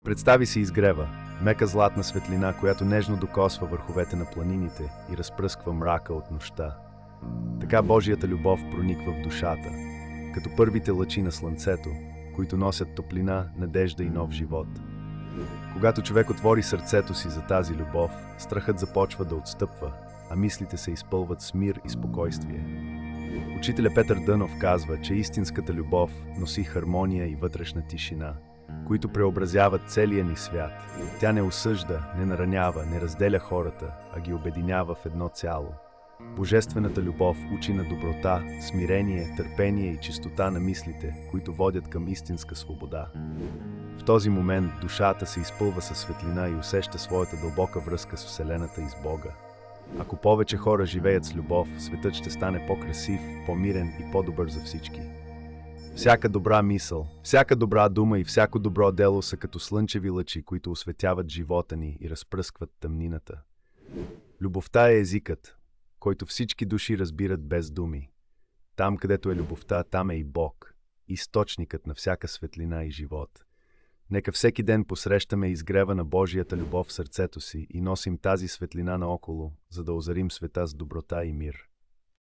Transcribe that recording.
Представи си изгрева, мека златна светлина, която нежно докосва върховете на планините и разпръсква мрака от нощта. Така Божията любов прониква в душата, като първите лъчи на слънцето, които носят топлина, надежда и нов живот. Когато човек отвори сърцето си за тази любов, страхът започва да отстъпва, а мислите се изпълват с мир и спокойствие. Учителя Петър Дънов казва, че истинската любов носи хармония и вътрешна тишина, които преобразяват целия ни свят. Тя не осъжда, не наранява, не разделя хората, а ги обединява в едно цяло. Божествената любов учи на доброта, смирение, търпение и чистота на мислите, които водят към истинска свобода. В този момент душата се изпълва със светлина и усеща своята дълбока връзка с Вселената и с Бога. Ако повече хора живеят с любов, светът ще стане по-красив, по-мирен и по-добър за всички. Всяка добра мисъл, всяка добра дума и всяко добро дело са като слънчеви лъчи, които осветяват живота ни и разпръскват тъмнината. Любовта е езикът, който всички души разбират без думи. Там, където е любовта, там е и Бог, източникът на всяка светлина и живот. Нека всеки ден посрещаме изгрева на Божията любов в сърцето си и носим тази светлина наоколо, за да озарим света с доброта и мир.